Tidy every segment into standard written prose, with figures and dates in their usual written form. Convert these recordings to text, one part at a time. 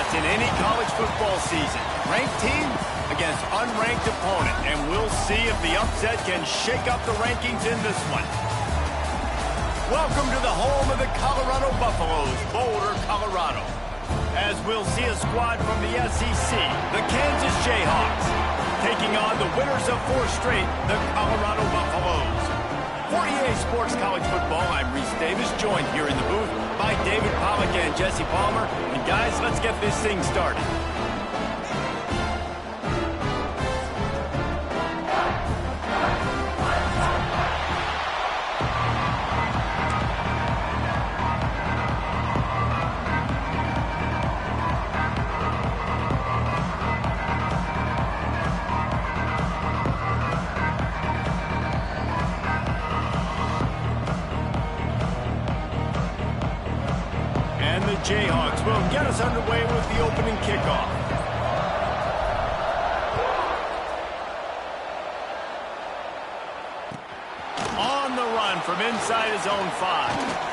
fights in any college football season. Ranked team against unranked opponent, and we'll see if the upset can shake up the rankings in this one. Welcome to the home of the Colorado Buffaloes, Boulder, Colorado. As we'll see a squad from the SEC, the Kansas Jayhawks, taking on the winners of 4 straight, the Colorado Buffaloes. For BTA Sports College Football, I'm Reese Davis, joined here in the booth by David Pollack and Jesse Palmer. And guys, let's get this thing started. Jayhawks will get us underway with the opening kickoff. On the run from inside his own 5.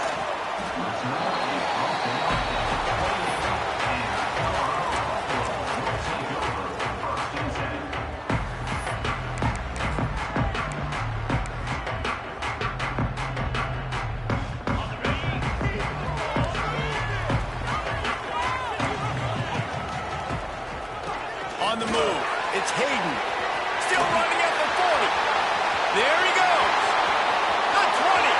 On the move, it's Hayden. Still running at the 40. There he goes. The 20.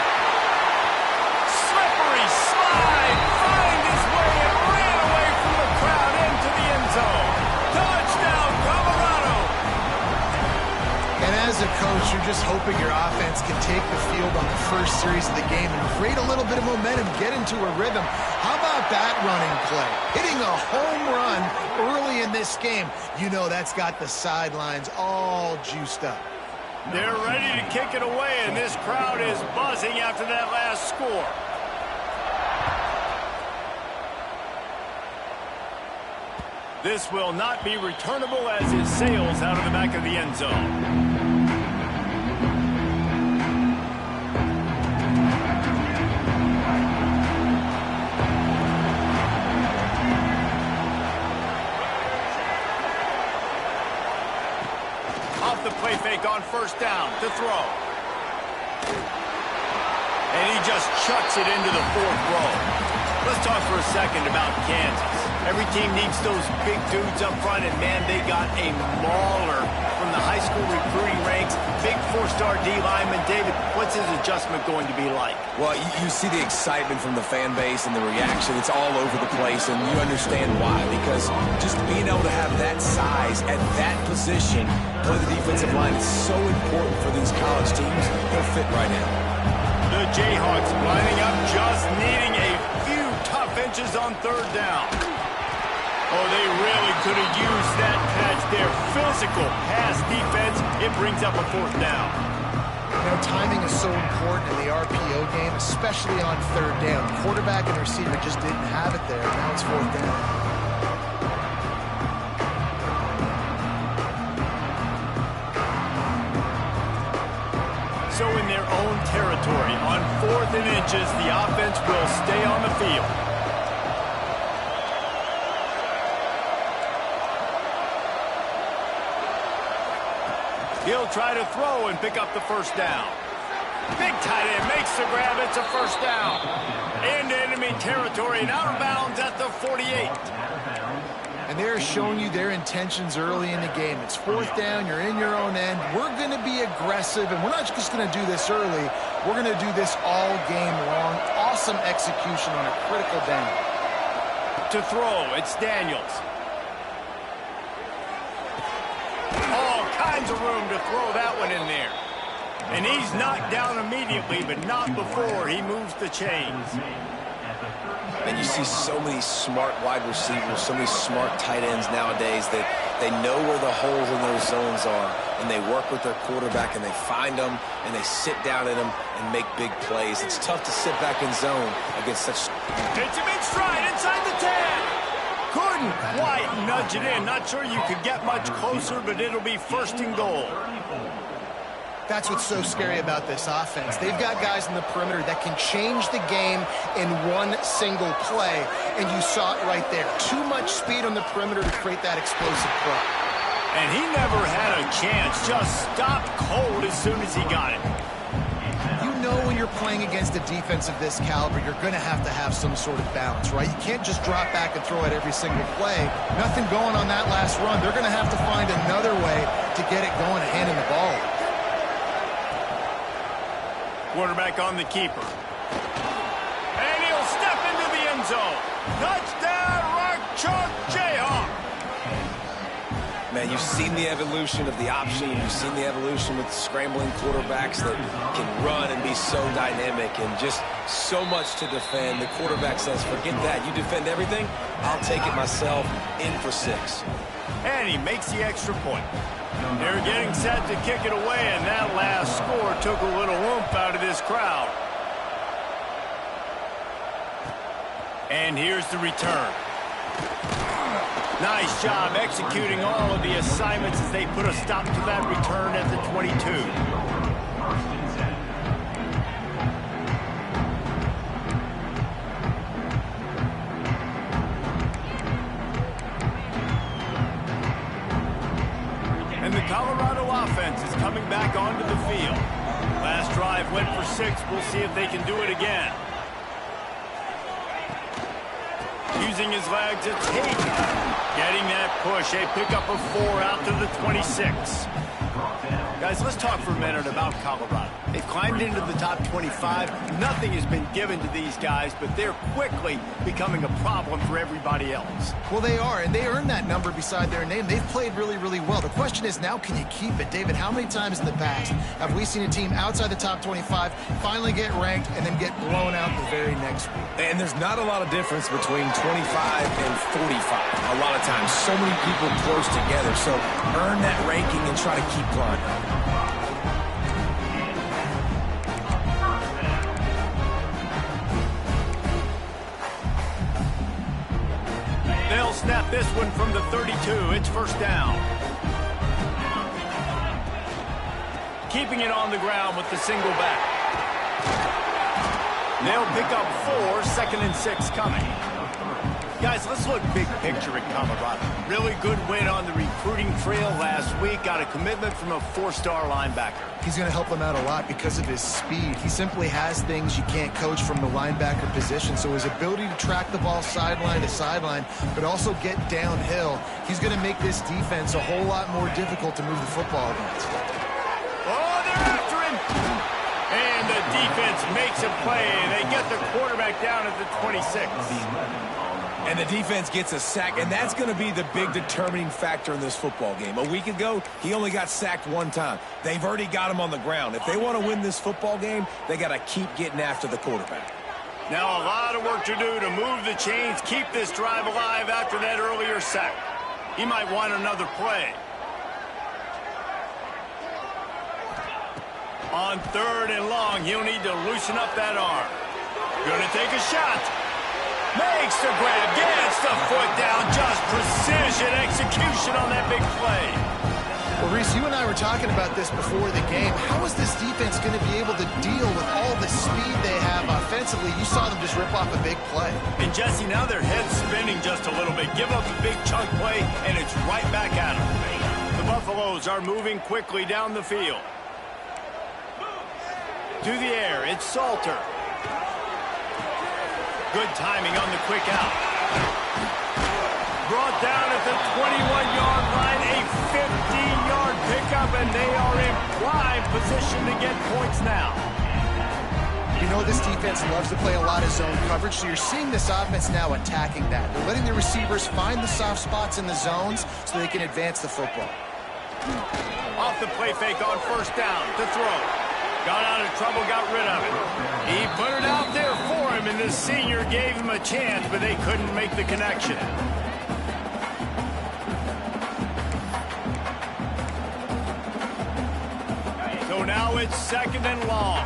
Slippery slide. Find his way and ran away from the crowd into the end zone. Touchdown, Colorado. And as a coach, you're just hoping your offense can take the field on the first series of the game and create a little bit of momentum, get into a rhythm. How about that running play? Hitting a home run early in this game. You know that's got the sidelines all juiced up. They're ready to kick it away, and this crowd is buzzing after that last score. This will not be returnable as it sails out of the back of the end zone. The play fake on first down to throw. And he just chucks it into the 4th row. Let's talk for a second about Kansas. Every team needs those big dudes up front, and man, they got a mauler from the high school recruiting ranks. Big 4-star D lineman. David, what's his adjustment going to be like? Well, you see the excitement from the fan base and the reaction. It's all over the place, and you understand why. Because just being able to have that size at that position, play the defensive line, is so important for these college teams. He'll fit right in. The Jayhawks lining up, just needing a few tough inches on 3rd down. Oh, they really could have used that patch there. Physical pass defense. It brings up a 4th down. You know, timing is so important in the RPO game, especially on 3rd down. Quarterback and receiver just didn't have it there. Now it's 4th down. So in their own territory, on 4th and inches, the offense will stay on the field. He'll try to throw and pick up the 1st down. Big tight end makes the grab. It's a 1st down. Into enemy territory and out of bounds at the 48. And they're showing you their intentions early in the game. It's 4th down. You're in your own end. We're going to be aggressive, and we're not just going to do this early. We're going to do this all game long. Awesome execution on a critical down. To throw, it's Daniels. All kinds of room to throw that one in there. And he's knocked down immediately, but not before he moves the chains. And you see so many smart wide receivers, so many smart tight ends nowadays that they know where the holes in those zones are, and they work with their quarterback, and they find them, and they sit down in them and make big plays. It's tough to sit back in zone against such... Hits him in stride inside the 10. Couldn't quite nudge it in. Not sure you could get much closer, but it'll be 1st and goal. That's what's so scary about this offense. They've got guys in the perimeter that can change the game in one single play. and you saw it right there. Too much speed on the perimeter to create that explosive play. And he never had a chance, just stopped cold as soon as he got it. You know when you're playing against a defense of this caliber, you're going to have some sort of balance, right? You can't just drop back and throw it every single play. Nothing going on that last run. They're going to have to find another way to get it going and handing the ball. Quarterback on the keeper. And he'll step into the end zone. Touchdown, Rock Chalk Jayhawk. Man, you've seen the evolution of the option. You've seen the evolution with scrambling quarterbacks that can run and be so dynamic and just so much to defend. The quarterback says, forget that. You defend everything, I'll take it myself. In for 6. And he makes the extra point. They're getting set to kick it away, and that last score took a little oomph out of this crowd. And here's the return. Nice job executing all of the assignments as they put a stop to that return at the 22. And the Colorado offense is coming back onto the field. Last drive went for 6. We'll see if they can do it again. Using his leg to take it. Getting that push. A pickup of 4 out to the 26. Guys, let's talk for a minute about Colorado. They've climbed into the top 25. Nothing has been given to these guys, but they're quickly becoming a problem for everybody else. Well, they are, and they earned that number beside their name. They've played really, really well. The question is now, can you keep it? David, how many times in the past have we seen a team outside the top 25 finally get ranked and then get blown out the very next week? And there's not a lot of difference between 25 and 45. A lot of times, so many people close together. So earn that ranking and try to keep climbing. They'll snap this one from the 32. It's first down. Keeping it on the ground with the single back. They'll pick up 4, 2nd and 6 coming. Guys, let's look big picture at Colorado. Really good win on the recruiting trail last week. Got a commitment from a 4-star linebacker. He's going to help them out a lot because of his speed. He simply has things you can't coach from the linebacker position. So his ability to track the ball sideline to sideline, but also get downhill, he's going to make this defense a whole lot more difficult to move the football against. Oh, they're after him! And the defense makes a play. They get the quarterback down at the 26. And the defense gets a sack, and that's going to be the big determining factor in this football game. A week ago, he only got sacked 1 time. They've already got him on the ground. If they want to win this football game, they got to keep getting after the quarterback. Now a lot of work to do to move the chains, keep this drive alive after that earlier sack. He might want another play. On 3rd and long, he'll need to loosen up that arm. Gonna take a shot. Makes the grab, gets the foot down, just precision execution on that big play. Well, Reese, you and I were talking about this before the game. How is this defense going to be able to deal with all the speed they have offensively? You saw them just rip off a big play. And Jesse, now their head's spinning just a little bit. Give up a big chunk play, and it's right back at them. The Buffaloes are moving quickly down the field. To the air, it's Salter. Good timing on the quick out. Brought down at the 21-yard line, a 15-yard pickup, and they are in prime position to get points now. You know this defense loves to play a lot of zone coverage, so you're seeing this offense now attacking that. They're letting the receivers find the soft spots in the zones so they can advance the football. Off the play fake on 1st down to throw. Got out of trouble, got rid of it. He put it out there for him, and the senior gave him a chance, but they couldn't make the connection. So now it's 2nd and long.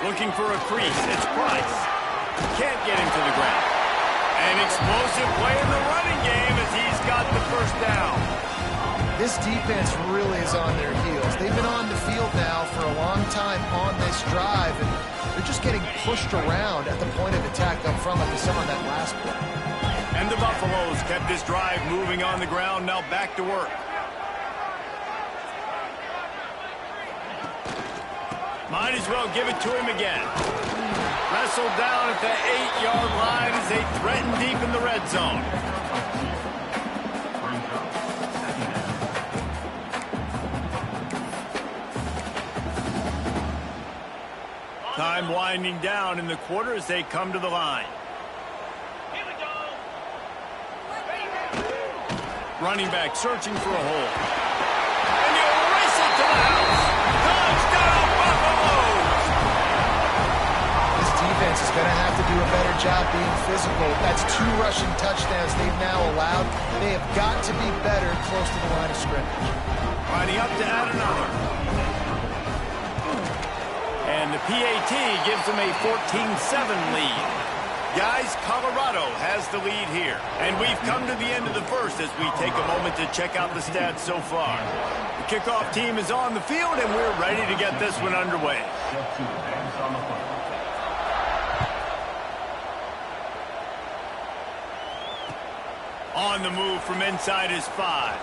Looking for a crease. It's Price. Can't get him to the ground. An explosive play in the running game as he's got the 1st down. This defense really is on their heels. They've been on the field now for a long time on this drive, and they're just getting pushed around at the point of attack up front like we saw on that last play. And the Buffaloes kept this drive moving on the ground, now back to work. Might as well give it to him again. Wrestled down at the 8-yard line as they threaten deep in the red zone. Time winding down in the quarter as they come to the line. Here we go. Running back searching for a hole. And he'll race it to the house. Touchdown, Buffaloes! This defense is going to have to do a better job being physical. That's 2 rushing touchdowns they've now allowed. They have got to be better close to the line of scrimmage. Lining up to add another. And the PAT gives them a 14-7 lead. Guys, Colorado has the lead here. And we've come to the end of the first as we take a moment to check out the stats so far. The kickoff team is on the field, and we're ready to get this one underway. On the move from inside his 5.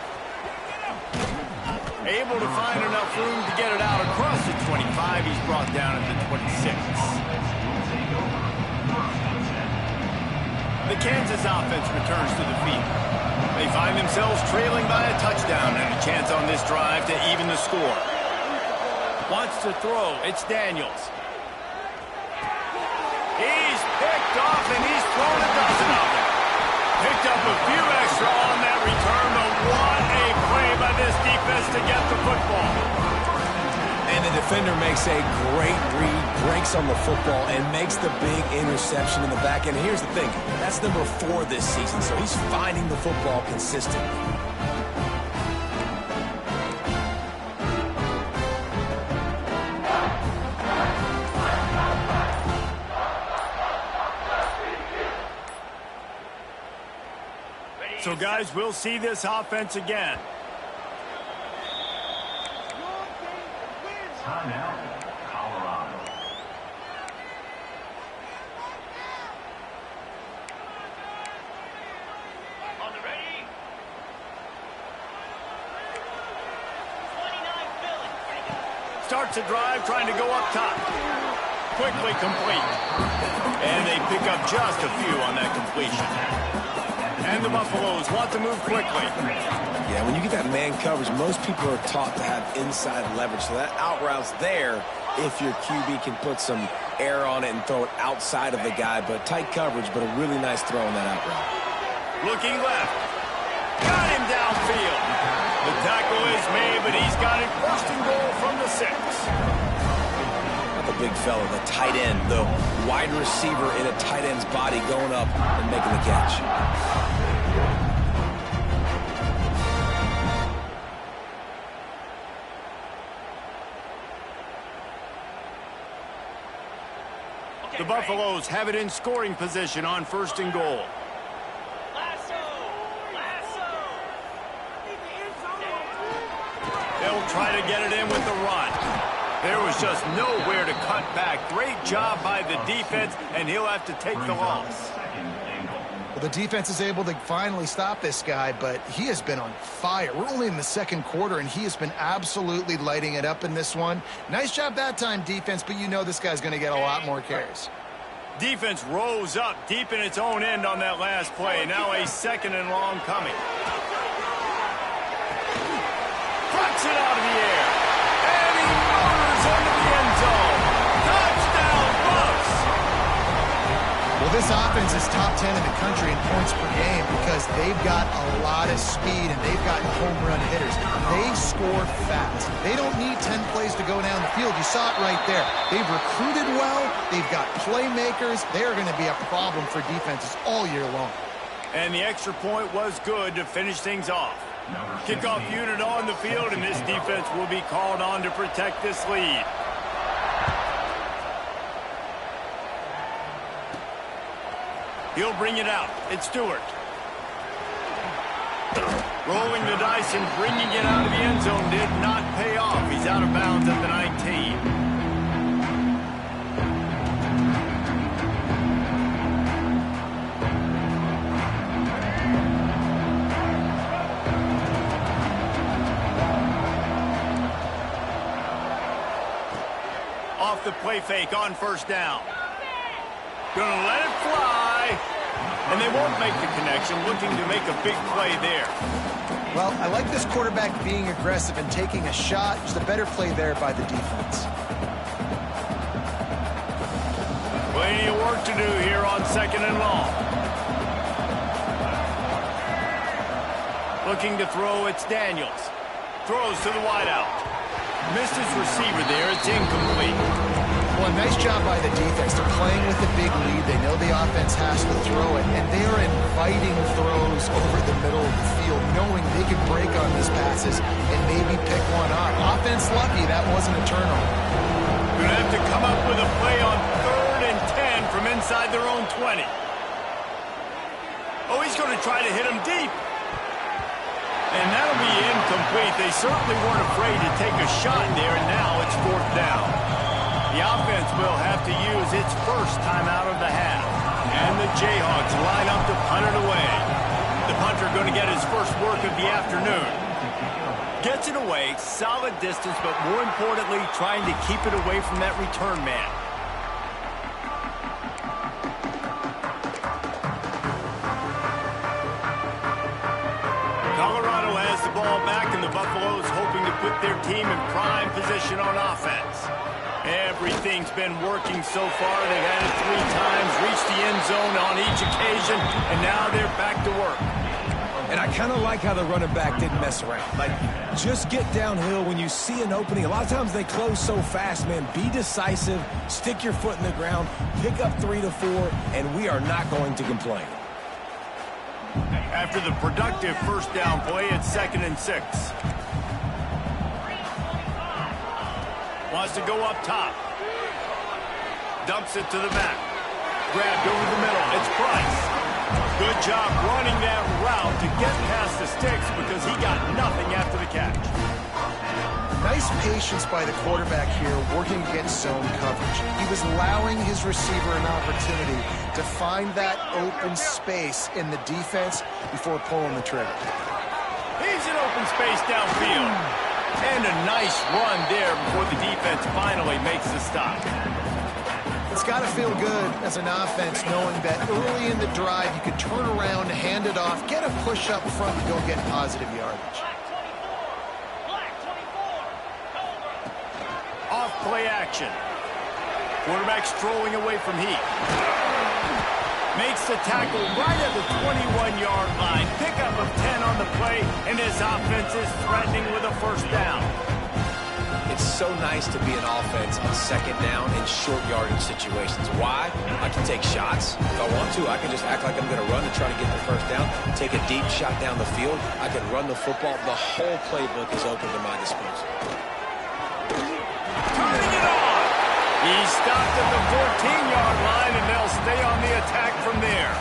Able to find enough room to get it out across the 25. He's brought down at the 26. The Kansas offense returns to the field. They find themselves trailing by a touchdown and a chance on this drive to even the score. Wants to throw. It's Daniels. He's picked off and he's thrown a dozen of them. Picked up a few extra on that return, but what a play by this defense to get the football. And the defender makes a great read, breaks on the football, and makes the big interception in the back end. Here's the thing, that's number 4 this season, so he's finding the football consistently. So, guys, we'll see this offense again. Timeout, Colorado. On the ready. 29 Philly. Starts a drive trying to go up top. Quickly complete. And they pick up just a few on that completion. And the Buffaloes want to move quickly. Yeah, when you get that man coverage, most people are taught to have inside leverage. So that out route's there if your QB can put some air on it and throw it outside of the guy. But tight coverage, but a really nice throw on that out route. Looking left. Got him downfield. The tackle is made, but he's got it first and goal from the 6. The big fella, the tight end, the wide receiver in a tight end's body going up and making the catch. The Buffaloes have it in scoring position on first and goal. They'll try to get it in with the run. There was just nowhere to cut back. Great job by the defense, and he'll have to take the loss. Well, the defense is able to finally stop this guy, but he has been on fire. We're only in the second quarter, and he has been absolutely lighting it up in this one. Nice job that time, defense, but you know this guy's going to get a lot more carries. Defense rose up deep in its own end on that last play. Now a second and long coming. Flips it out of the air. And he motors into the end zone. Touchdown, Buffs! Well, this offense is top 10 in the country in points per game because they've got a lot of speed and they've got home run hitters. They score fast. They don't need 10 plays to go down the field. You saw it right there. They've recruited well. They've got playmakers. They're going to be a problem for defenses all year long. And the extra point was good to finish things off. Kickoff unit on the field, and this defense will be called on to protect this lead. He'll bring it out. It's Stewart. Rolling the dice and bringing it out of the end zone did not pay off. He's out of bounds at the 19. Off the play fake on first down. Gonna let it fly. And they won't make the connection, looking to make a big play there. Well, I like this quarterback being aggressive and taking a shot. Just a better play there by the defense. Plenty of work to do here on 2nd and long. Looking to throw, it's Daniels. Throws to the wideout. Missed his receiver there, it's incomplete. Well, nice job by the defense. They're playing with a big lead. They know the offense has to throw it, and they are inviting throws over the middle of the field, knowing they can break on these passes and maybe pick one off. Offense lucky, that wasn't a turnover. Gonna have to come up with a play on 3rd and 10 from inside their own 20. Oh, he's going to try to hit him deep. And that'll be incomplete. They certainly weren't afraid to take a shot there, and now it's 4th down. The offense will have to use its first timeout of the half. And the Jayhawks line up to punt it away. The punter going to get his first work of the afternoon. Gets it away, solid distance, but more importantly, trying to keep it away from that return man. Colorado has the ball back, and the Buffaloes hoping to put their team in prime position on offense. Everything's been working so far. They've had it 3 times, reached the end zone on each occasion, and now they're back to work. And I kind of like how the running back didn't mess around. Like, just get downhill when you see an opening. A lot of times they close so fast, man. Be decisive, stick your foot in the ground, pick up 3 to 4, and we are not going to complain. After the productive first down play, it's 2nd and 6. Wants to go up top. Dumps it to the back. Grabbed over the middle. It's Price. Good job running that route to get past the sticks because he got nothing after the catch. Nice patience by the quarterback here working against zone coverage. He was allowing his receiver an opportunity to find that open space in the defense before pulling the trigger. He's in open space downfield. And a nice run there before the defense finally makes the stop. It's got to feel good as an offense knowing that early in the drive you can turn around, hand it off, get a push up front, and go get positive yardage. Off play action. Quarterback strolling away from heat. Makes the tackle right at the 21-yard line. Pickup of 10 on the play, and his offense is threatening with a first down. It's so nice to be an offense on 2nd down in short yardage situations. Why? I can take shots. If I want to, I can just act like I'm going to run and try to get the first down, take a deep shot down the field. I can run the football. The whole playbook is open to my disposal. Turning it on. He stopped at the 14-yard line, and they'll stay on the attack from there.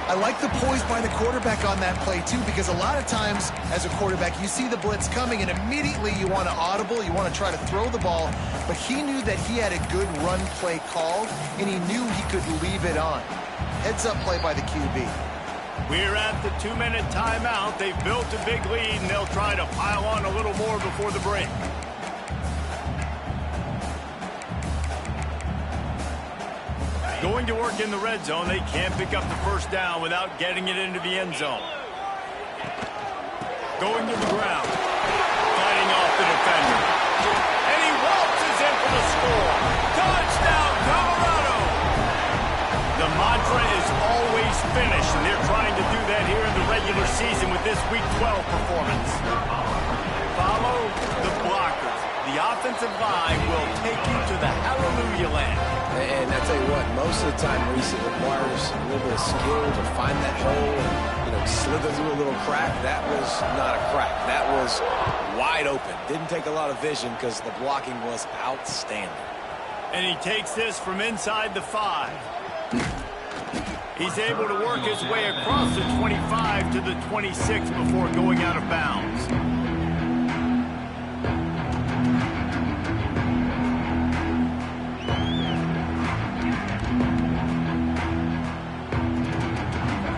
I like the poise by the quarterback on that play, too, because a lot of times as a quarterback, you see the blitz coming, and immediately you want to audible, you want to try to throw the ball, but he knew that he had a good run play called, and he knew he could leave it on. Heads-up play by the QB. We're at the 2-minute timeout. They've built a big lead, and they'll try to pile on a little more before the break. Going to work in the red zone. They can't pick up the first down without getting it into the end zone. Going to the ground. Fighting off the defender. And he waltzes in for the score. Touchdown, Colorado! The mantra is always finish, and they're trying to do that here in the regular season with this Week 12 performance. Follow the blockers. The offensive line will take you to the hallelujah land. And I tell you what, most of the time, Reese, it requires a little bit of skill to find that hole and, slither through a little crack. That was not a crack. That was wide open. Didn't take a lot of vision because the blocking was outstanding. And he takes this from inside the 5. He's able to work his way across the 25 to the 26 before going out of bounds.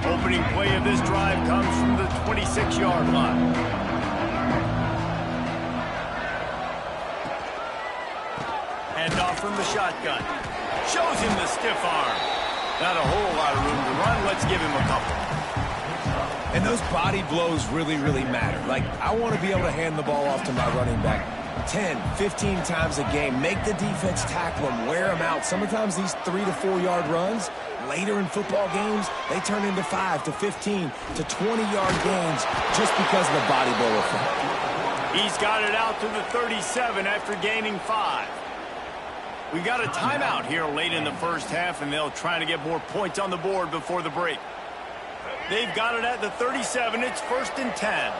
Opening play of this drive comes from the 26-yard line. Hand off from the shotgun. Shows him the stiff arm. Not a whole lot of room to run. Let's give him a couple. And those body blows really, really matter. Like, I want to be able to hand the ball off to my running back 10, 15 times a game. Make the defense tackle him, wear him out. Sometimes these 3 to 4 yard runs, later in football games, they turn into 5 to 15 to 20-yard gains just because of the body blow effect. He's got it out to the 37 after gaining 5. We got a timeout here late in the first half, and they'll try to get more points on the board before the break. They've got it at the 37. It's 1st and 10.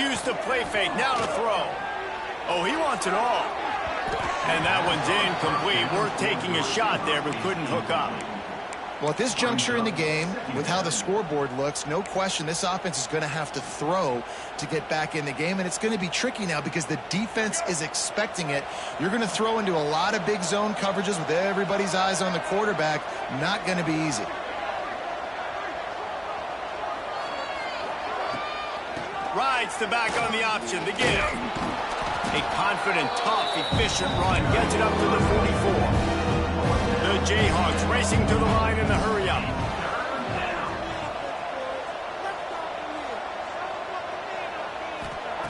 Use the play fake. Now to throw. Oh, he wants it all. And that one's incomplete. Worth taking a shot there, but couldn't hook up. Well, at this juncture in the game, with how the scoreboard looks, no question this offense is going to have to throw to get back in the game, and it's going to be tricky now because the defense is expecting it. You're going to throw into a lot of big zone coverages with everybody's eyes on the quarterback. Not going to be easy. Rides the back on the option to give. A confident, tough, efficient run gets it up to the 44. The Jayhawks racing to the line in the hurry-up.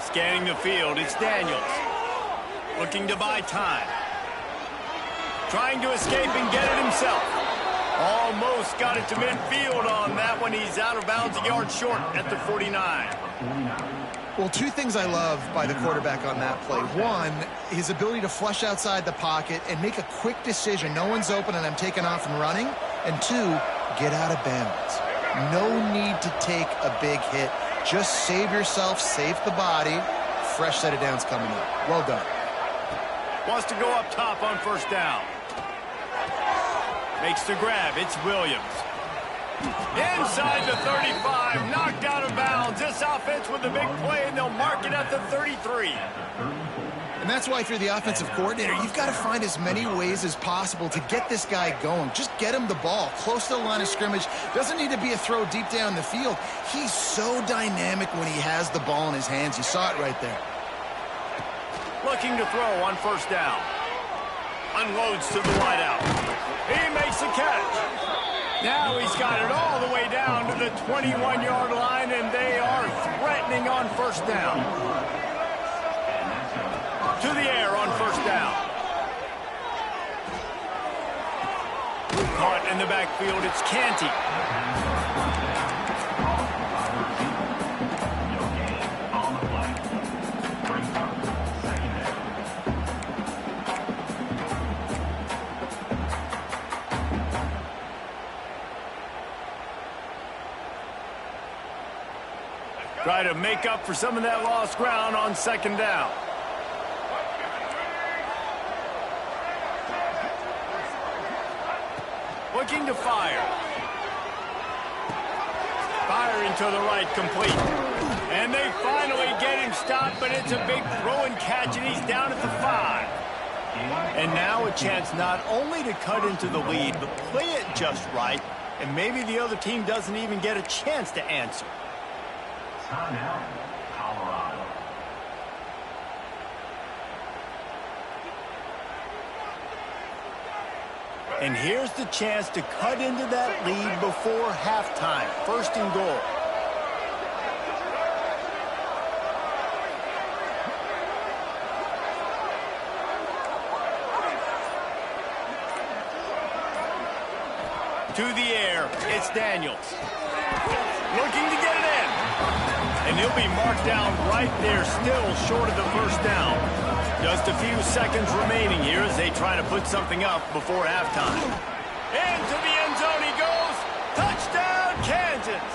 Scanning the field, it's Daniels. Looking to buy time. Trying to escape and get it himself. Almost got it to midfield on that one. He's out of bounds, a yard short at the 49. Well, two things I love by the quarterback on that play. One, his ability to flush outside the pocket and make a quick decision. No one's open and I'm taking off and running. And two, get out of bounds. No need to take a big hit. Just save yourself, save the body. Fresh set of downs coming up. Well done. Wants to go up top on 1st down. Makes the grab. It's Williams. Inside the 35, knocked out of bounds. This offense with a big play, and they'll mark it at the 33. And that's why if you're the offensive coordinator, you've got to find as many ways as possible to get this guy going. Just get him the ball close to the line of scrimmage. Doesn't need to be a throw deep down the field. He's so dynamic when he has the ball in his hands. You saw it right there. Looking to throw on 1st down. Unloads to the wideout. He makes the catch. Now he's got it all the way down to the 21-yard line, and they are threatening on 1st down. To the air on 1st down. Caught in the backfield, it's Canty. Try to make up for some of that lost ground on 2nd down. Looking to fire. Firing to the right, complete. And they finally get him stopped, but it's a big throw and catch, and he's down at the 5. And now a chance not only to cut into the lead, but play it just right, and maybe the other team doesn't even get a chance to answer. Timeout, Colorado. And here's the chance to cut into that lead before halftime. 1st and goal. To the air, it's Daniels. Looking to get it in. And he'll be marked down right there, still short of the 1st down. Just a few seconds remaining here as they try to put something up before halftime. Into the end zone he goes. Touchdown, Kansas.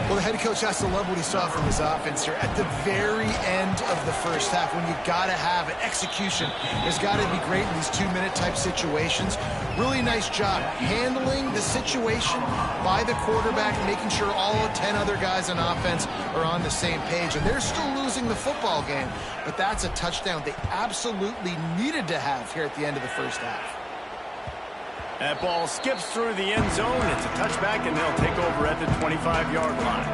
Well, the head coach has to love what he saw from his offense here at the very end of the first half when you got to have it. Execution has got to be great in these 2-minute type situations. Really nice job handling the situation by the quarterback, making sure all 10 other guys on offense are on the same page. And they're still losing the football game, but that's a touchdown they absolutely needed to have here at the end of the first half. That ball skips through the end zone. It's a touchback, and they'll take over at the 25-yard line.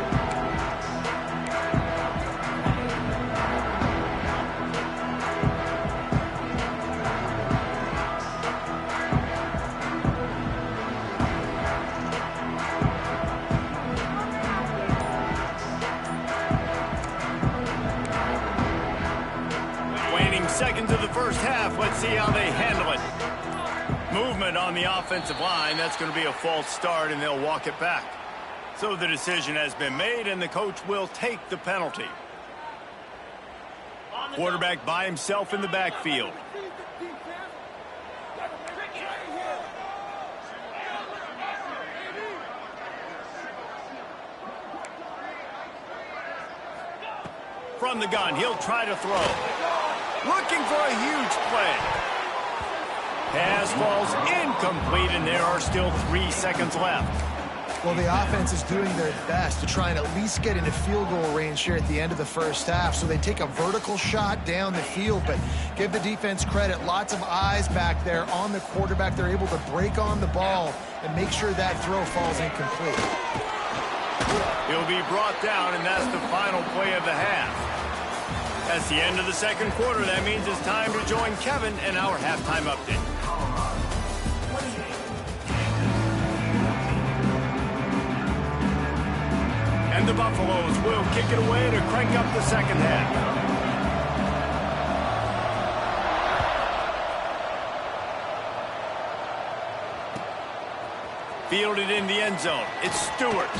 Waning seconds of the first half. Let's see how they handle it. Movement on the offensive line. That's going to be a false start, and they'll walk it back. So the decision has been made, and the coach will take the penalty. Quarterback by himself in the backfield. From the gun, he'll try to throw. Looking for a huge play. Pass falls incomplete, and there are still 3 seconds left. Well, the offense is doing their best to try and at least get into field goal range here at the end of the first half. So they take a vertical shot down the field, but give the defense credit. Lots of eyes back there on the quarterback. They're able to break on the ball and make sure that throw falls incomplete. He'll be brought down, and that's the final play of the half. That's the end of the second quarter. That means it's time to join Kevin in our halftime update. And the Buffaloes will kick it away to crank up the second half. Fielded in the end zone. It's Stewart.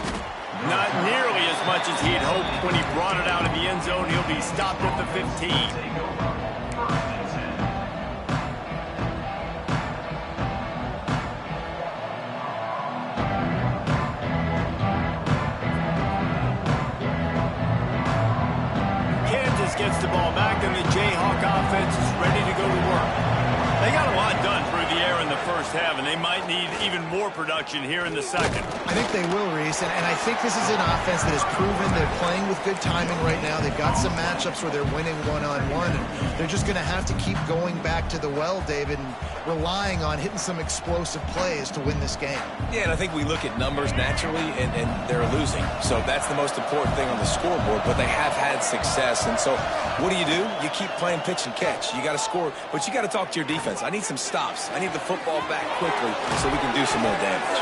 Not nearly as much as he'd hoped when he brought it out of the end zone. He'll be stopped at the 15. Gets the ball back, and the Jayhawk offense is ready to go to work. They got a lot done through the air in the first half, and they might need even more production here in the second. I think they will, Reese, and I think this is an offense that has proven they're playing with good timing right now. They've got some matchups where they're winning one-on-one, and they're just going to have to keep going back to the well, David, and relying on hitting some explosive plays to win this game. Yeah, and I think we look at numbers naturally, and they're losing. So that's the most important thing on the scoreboard, but they have had success. And so what do? You keep playing pitch and catch. You got to score, but you got to talk to your defense. I need some stops. I need the football back quickly so we can do some more damage.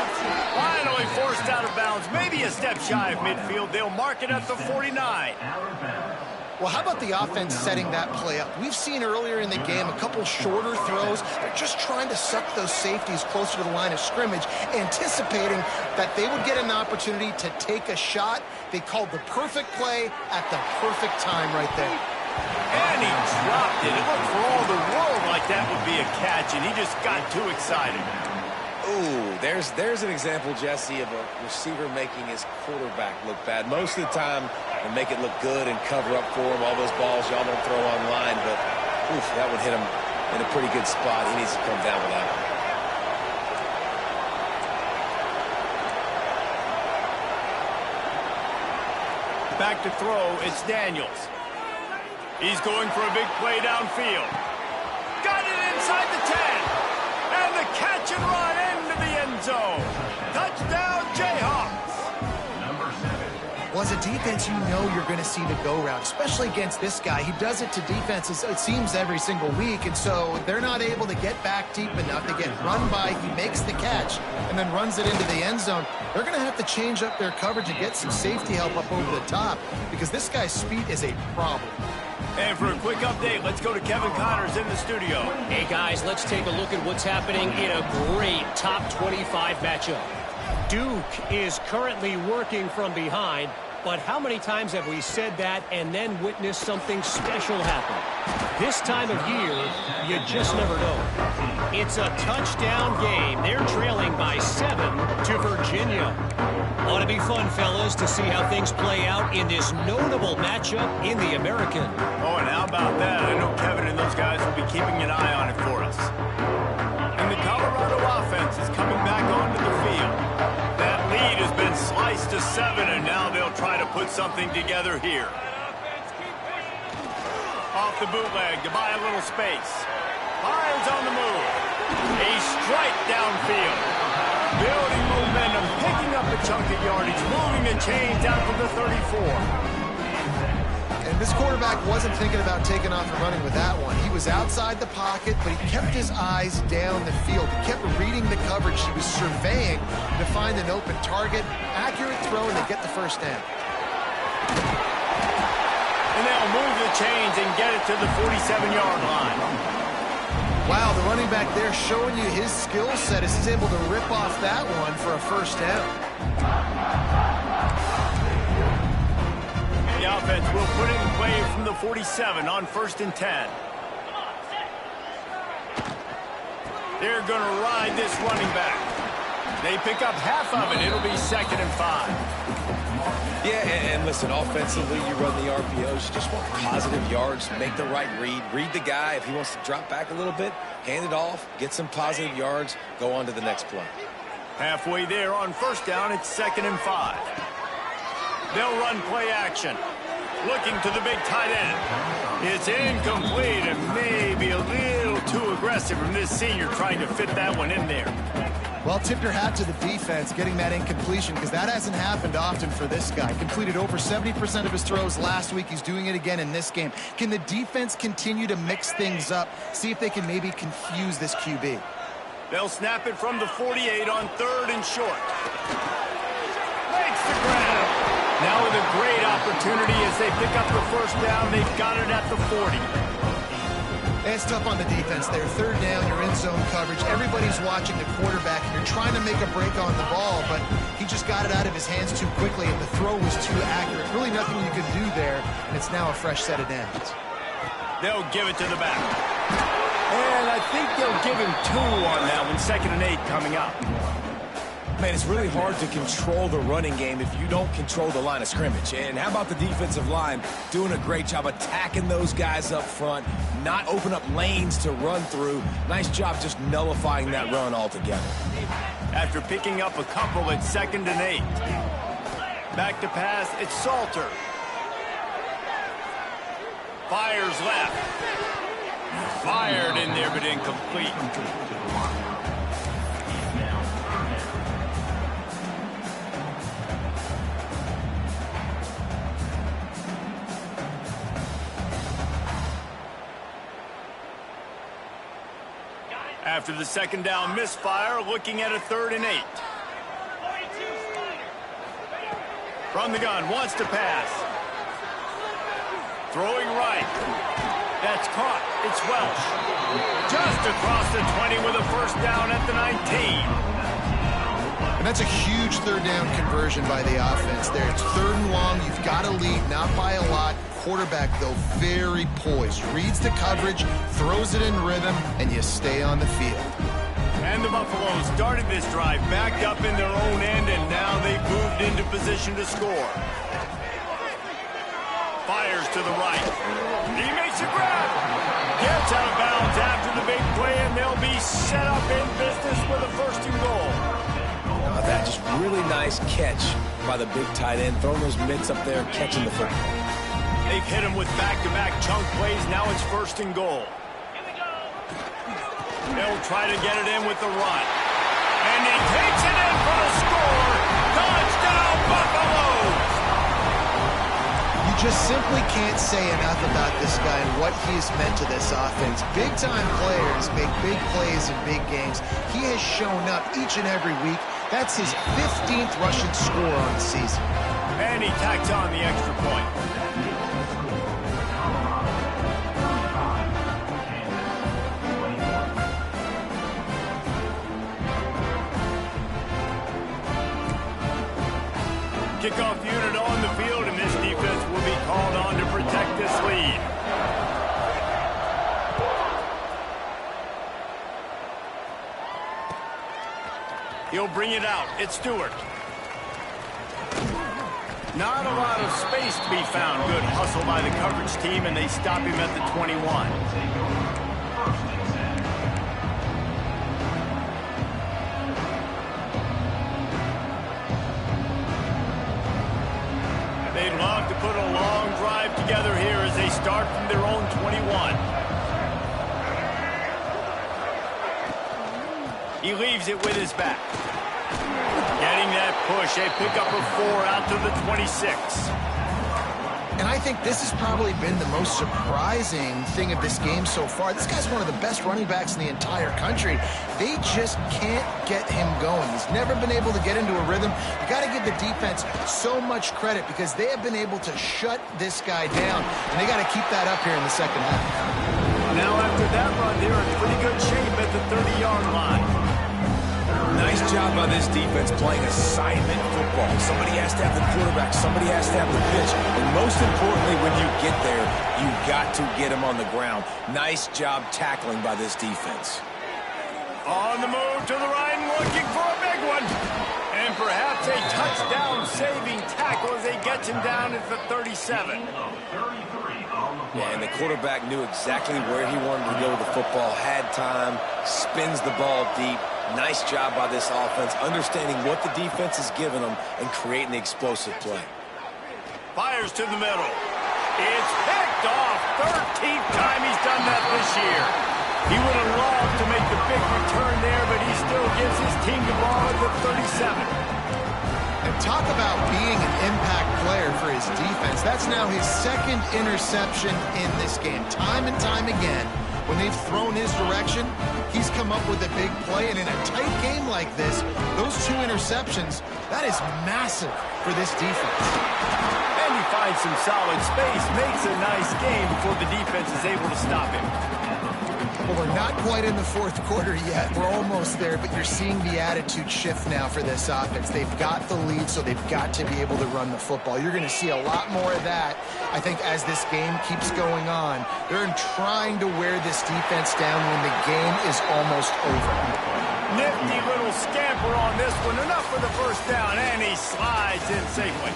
Finally forced out of bounds, maybe a step shy of midfield. They'll mark it at the 49. Well, how about the offense setting that play up? We've seen earlier in the game a couple shorter throws. They're just trying to suck those safeties closer to the line of scrimmage, anticipating that they would get an opportunity to take a shot. They called the perfect play at the perfect time right there. And he dropped it. It looked for all the world like that would be a catch, and he just got too excited. Ooh, there's an example, Jesse, of a receiver making his quarterback look bad. Most of the time, they make it look good and cover up for him. All those balls y'all don't throw online, but oof, that would hit him in a pretty good spot. He needs to come down with that one. Back to throw, it's Daniels. He's going for a big play downfield. Got it inside the 10. And the catch and run into the end zone. Touchdown, Jayhawks. Well, as a defense, you know you're going to see the go route, especially against this guy. He does it to defenses, it seems, every single week, and so they're not able to get back deep enough. They get run by, he makes the catch, and then runs it into the end zone. They're going to have to change up their coverage and get some safety help up over the top because this guy's speed is a problem. And for a quick update, let's go to Kevin Connors in the studio. Hey, guys, let's take a look at what's happening in a great top 25 matchup. Duke is currently working from behind. But how many times have we said that and then witnessed something special happen? This time of year, you just never know. It's a touchdown game. They're trailing by 7 to Virginia. Ought to be fun, fellas, to see how things play out in this notable matchup in the American. Oh, and how about that? I know Kevin and those guys will be keeping an eye on it for us. And the Colorado offense is coming back onto the field. That lead has been sliced to 7, and now they'll try to put something together here. Off the bootleg to buy a little space. Fires on the move. A strike downfield. Building momentum, picking up a chunk of yardage, moving the chains out to the 34. And this quarterback wasn't thinking about taking off and running with that one. He was outside the pocket, but he kept his eyes down the field. He kept reading the coverage. He was surveying to find an open target. Accurate throw, and they get the first down. And they'll move the chains and get it to the 47-yard line. Wow, the running back there showing you his skill set as he's able to rip off that one for a first down. The offense will put it in play from the 47 on 1st and 10. They're going to ride this running back. They pick up half of it. It'll be 2nd and 5. Yeah, and listen, offensively, you run the RPOs. You just want positive yards, make the right read the guy. If he wants to drop back a little bit, hand it off, get some positive yards, go on to the next play. Halfway there on 1st down, it's 2nd and 5. They'll run play action. Looking to the big tight end. It's incomplete and maybe a little too aggressive from this senior trying to fit that one in there. Well, tip your hat to the defense getting that incompletion because that hasn't happened often for this guy. Completed over 70% of his throws last week. He's doing it again in this game. Can the defense continue to mix things up? See if they can maybe confuse this QB. They'll snap it from the 48 on 3rd and short. Makes the grab. Now with a great opportunity as they pick up the first down. They've got it at the 40. It's tough on the defense there. 3rd down, you're in zone coverage. Everybody's watching the quarterback, and you're trying to make a break on the ball, but he just got it out of his hands too quickly, and the throw was too accurate. Really nothing you could do there, and it's now a fresh set of downs. They'll give it to the back. And I think they'll give him 2 on that one. 2nd and 8 coming up. Man, it's really hard to control the running game if you don't control the line of scrimmage. And how about the defensive line doing a great job attacking those guys up front, not open up lanes to run through. Nice job just nullifying that run altogether. After picking up a couple at 2nd and 8. Back to pass, it's Salter. Fires left. Fired in there, but incomplete. After the 2nd down misfire, looking at a 3rd and 8. From the gun, wants to pass. Throwing right. That's caught. It's Welsh. Just across the 20 with a first down at the 19. And that's a huge 3rd down conversion by the offense there. It's 3rd and long. You've got to lead, not by a lot. Quarterback, though, very poised. Reads the coverage, throws it in rhythm, and you stay on the field. And the Buffaloes started this drive backed up in their own end, and now they've moved into position to score. Fires to the right. He makes a grab. Gets out of bounds after the big play, and they'll be set up in business with a 1st and goal. Now that just really nice catch by the big tight end, throwing those mitts up there, catching the football. They've hit him with back-to-back chunk plays. Now it's 1st and goal. They'll try to get it in with the run. And he takes it in for the score. Touchdown, Buffaloes! You just simply can't say enough about this guy and what he's meant to this offense. Big-time players make big plays in big games. He has shown up each and every week. That's his 15th rushing score on the season. And he tacks on the extra point. Kickoff unit on the field He'll bring it out. It's Stewart. Not a lot of space to be found. Good hustle by the coverage team, and they stop him at the 21. They'd love to put a long drive together here as they start from their own 21. He leaves it with his back. Getting that push, a pickup of 4 out to the 26. And I think this has probably been the most surprising thing of this game so far. This guy's one of the best running backs in the entire country. They just can't get him going. He's never been able to get into a rhythm. You got to give the defense so much credit because they have been able to shut this guy down, and they got to keep that up here in the second half. Now after that run, they're in pretty good shape at the 30-yard line. Nice job by this defense playing assignment football. Somebody has to have the quarterback. Somebody has to have the pitch. And most importantly, when you get there, you've got to get him on the ground. Nice job tackling by this defense. On the move to the right and looking for a big one. And perhaps a touchdown-saving tackle as they get him down at the 37. Yeah, and the quarterback knew exactly where he wanted to go with the football, had time, spins the ball deep. Nice job by this offense, understanding what the defense is giving them and creating the explosive play. Fires to the middle. It's picked off. 13th time he's done that this year. He would have loved to make the big return there, but he still gives his team the ball at the 37. And talk about being an impact player for his defense. That's now his second interception in this game. Time and time again, when they've thrown his direction, he's come up with a big play. And in a tight game like this, those 2 interceptions, that is massive for this defense. And he finds some solid space, makes a nice game before the defense is able to stop him. Well, we're not quite in the fourth quarter yet. We're almost there, but you're seeing the attitude shift now for this offense. They've got the lead, so they've got to be able to run the football. You're going to see a lot more of that, I think, as this game keeps going on. They're trying to wear this defense down when the game is almost over. Nifty little scamper on this one. Enough for the first down, and he slides in safely.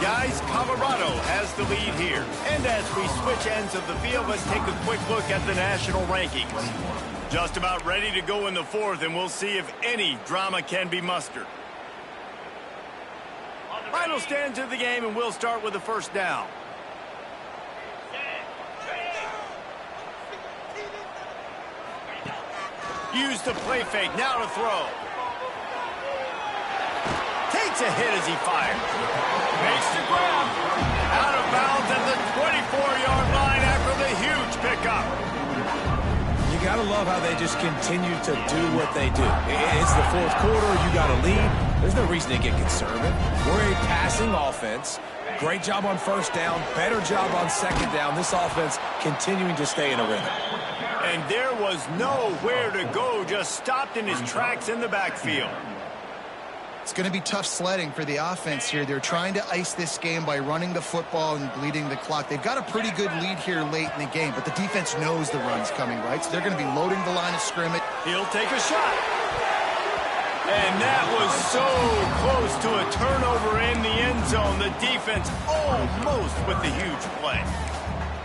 Guys, Colorado has the lead here. And as we switch ends of the field, let's take a quick look at the national rankings. Just about ready to go in the fourth, and we'll see if any drama can be mustered. Final stands of the game, and we'll start with the first down. Use the play fake, now to throw. Takes a hit as he fires. Makes the grab. Out of bounds at the 24-yard line after the huge pickup. You got to love how they just continue to do what they do. It's the fourth quarter. You got to lead. There's no reason to get conservative. We're a passing offense. Great job on first down. Better job on second down. This offense continuing to stay in a rhythm. And there was nowhere to go. Just stopped in his tracks in the backfield. It's going to be tough sledding for the offense here. They're trying to ice this game by running the football and bleeding the clock. They've got a pretty good lead here late in the game, but the defense knows the run's coming, right? So they're going to be loading the line of scrimmage. He'll take a shot. And that was so close to a turnover in the end zone. The defense almost with the huge play.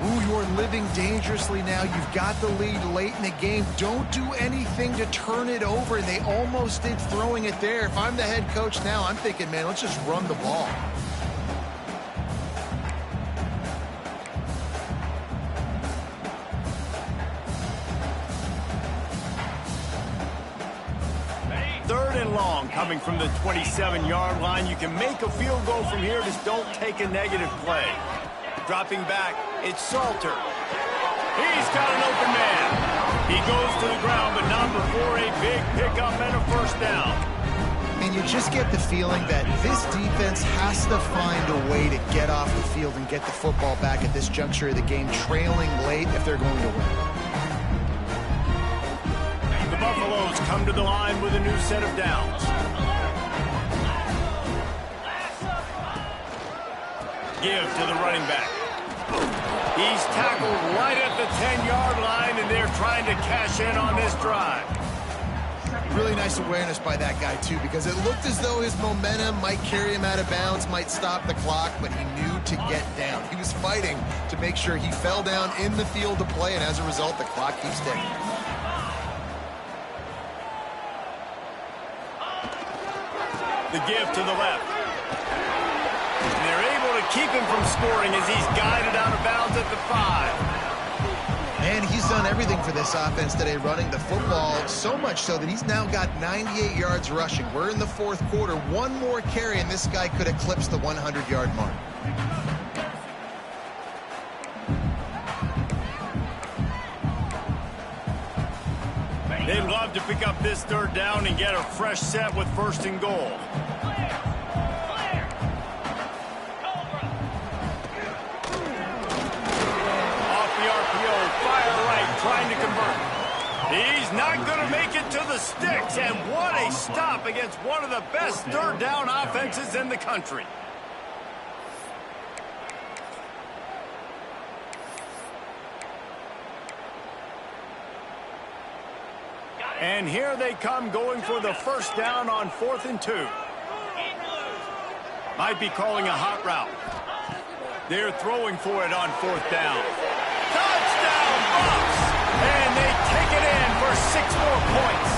Ooh, you're living dangerously now. You've got the lead late in the game. Don't do anything to turn it over. And they almost did throwing it there. If I'm the head coach now, I'm thinking, man, let's just run the ball. Third and long coming from the 27-yard line. You can make a field goal from here. Just don't take a negative play. Dropping back, it's Salter. He's got an open man. He goes to the ground, but not before a big pickup and a first down. And you just get the feeling that this defense has to find a way to get off the field and get the football back at this juncture of the game, trailing late if they're going to win. The Buffaloes come to the line with a new set of downs. Give to the running back. He's tackled right at the 10-yard line, and they're trying to cash in on this drive. Really nice awareness by that guy, too, because it looked as though his momentum might carry him out of bounds, might stop the clock, but he knew to get down. He was fighting to make sure he fell down in the field to play, and as a result, the clock keeps ticking. The give to the left. And they're able to keep him from scoring as he's guided out of bounds at the 5. And he's done everything for this offense today, running the football, so much so that he's now got 98 yards rushing. We're in the fourth quarter. One more carry, and this guy could eclipse the 100-yard mark. They'd love to pick up this third down and get a fresh set with 1st and goal. Trying to convert. He's not going to make it to the sticks, and what a stop against one of the best third down offenses in the country. And here they come going for the 1st down on 4th and 2. Might be calling a hot route. They're throwing for it on 4th down. Touchdown, Bucks! And they take it in for 6 more points.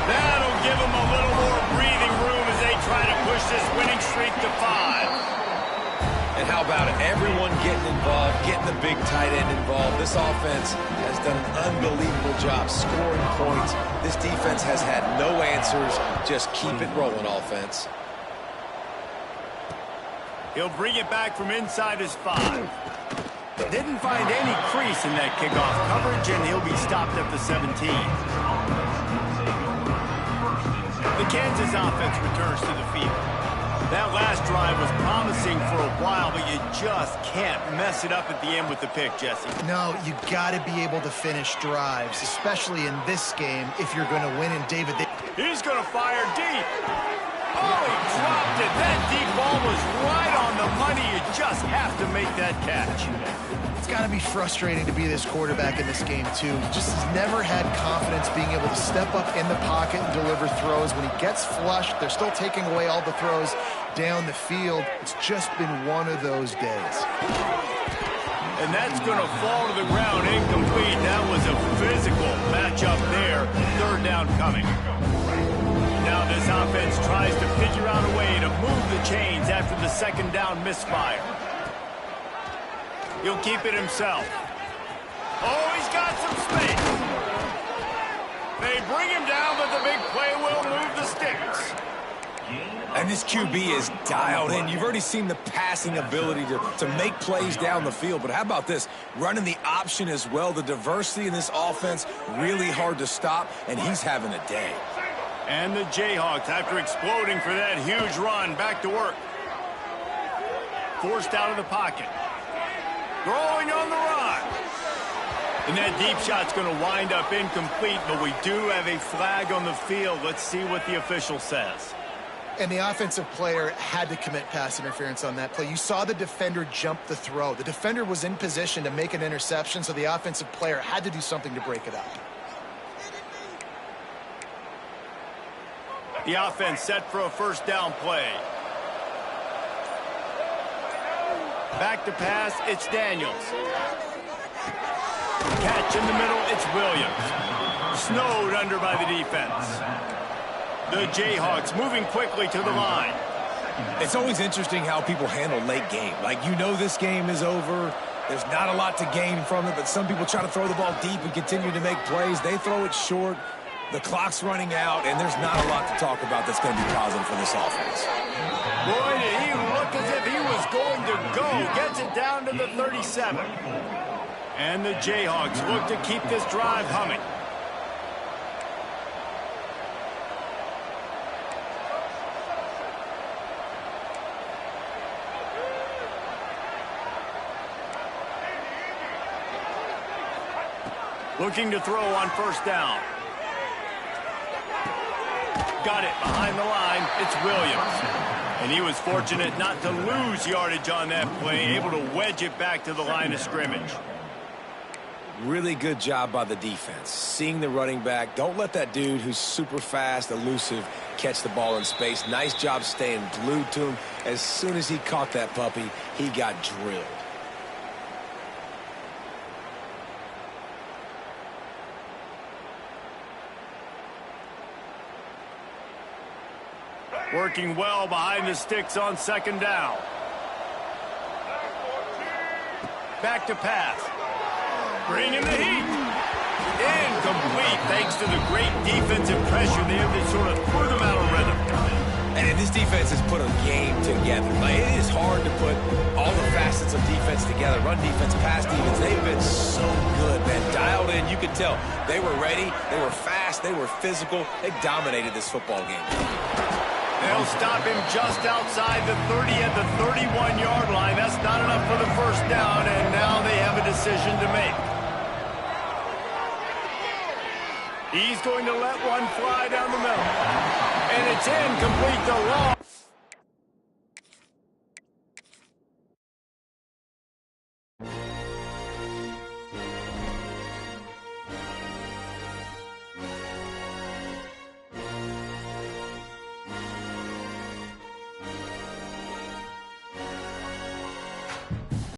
That'll give them a little more breathing room as they try to push this winning streak to 5. And how about it? Everyone getting involved, getting the big tight end involved. This offense has done an unbelievable job scoring points. This defense has had no answers. Just keep it rolling, offense. He'll bring it back from inside his 5. Didn't find any crease in that kickoff coverage, and he'll be stopped at the 17. The Kansas offense returns to the field. That last drive was promising for a while, but you just can't mess it up at the end with the pick, Jesse. No, you got to be able to finish drives, especially in this game if you're going to win. And David, he's going to fire deep. Oh, he dropped it. That deep ball was right on the money. You just have to make that catch. It's got to be frustrating to be this quarterback in this game, too. Just has never had confidence being able to step up in the pocket and deliver throws. When he gets flushed, they're still taking away all the throws down the field. It's just been one of those days. And that's going to fall to the ground incomplete. That was a physical matchup there. 3rd down coming. Now this offense tries to figure out a way to move the chains after the 2nd down misfire. He'll keep it himself. Oh, he's got some space. They bring him down, but the big play will move the sticks. And this QB is dialed in. You've already seen the passing ability to make plays down the field. But how about this? Running the option as well. The diversity in this offense, really hard to stop, and he's having a day. And the Jayhawks, after exploding for that huge run, back to work. Forced out of the pocket. Throwing on the run. And that deep shot's going to wind up incomplete, but we do have a flag on the field. Let's see what the official says. And the offensive player had to commit pass interference on that play. You saw the defender jump the throw. The defender was in position to make an interception, so the offensive player had to do something to break it up. The offense set for a 1st down play. Back to pass, it's Daniels. Catch in the middle, it's Williams. Snowed under by the defense. The Jayhawks moving quickly to the line. It's always interesting how people handle late game. Like, you know this game is over. There's not a lot to gain from it, but some people try to throw the ball deep and continue to make plays. They throw it short. The clock's running out, and there's not a lot to talk about that's going to be positive for this offense. Boy, did he look as if he was going to go. Gets it down to the 37. And the Jayhawks look to keep this drive humming. Looking to throw on 1st down. Got it behind the line. It's Williams. And he was fortunate not to lose yardage on that play, able to wedge it back to the line of scrimmage. Really good job by the defense. Seeing the running back. Don't let that dude who's super fast, elusive, catch the ball in space. Nice job staying glued to him. As soon as he caught that puppy, he got drilled. Working well behind the sticks on second down. Back to pass. Bringing the heat. Incomplete thanks to the great defensive pressure there that sort of threw them out of rhythm. And this defense has put a game together. Like, it is hard to put all the facets of defense together. Run defense, pass defense. They've been so good, man. Dialed in. You could tell they were ready. They were fast. They were physical. They dominated this football game. They'll stop him just outside the 30 at the 31-yard line. That's not enough for the first down, and now they have a decision to make. He's going to let one fly down the middle. And it's incomplete to Long.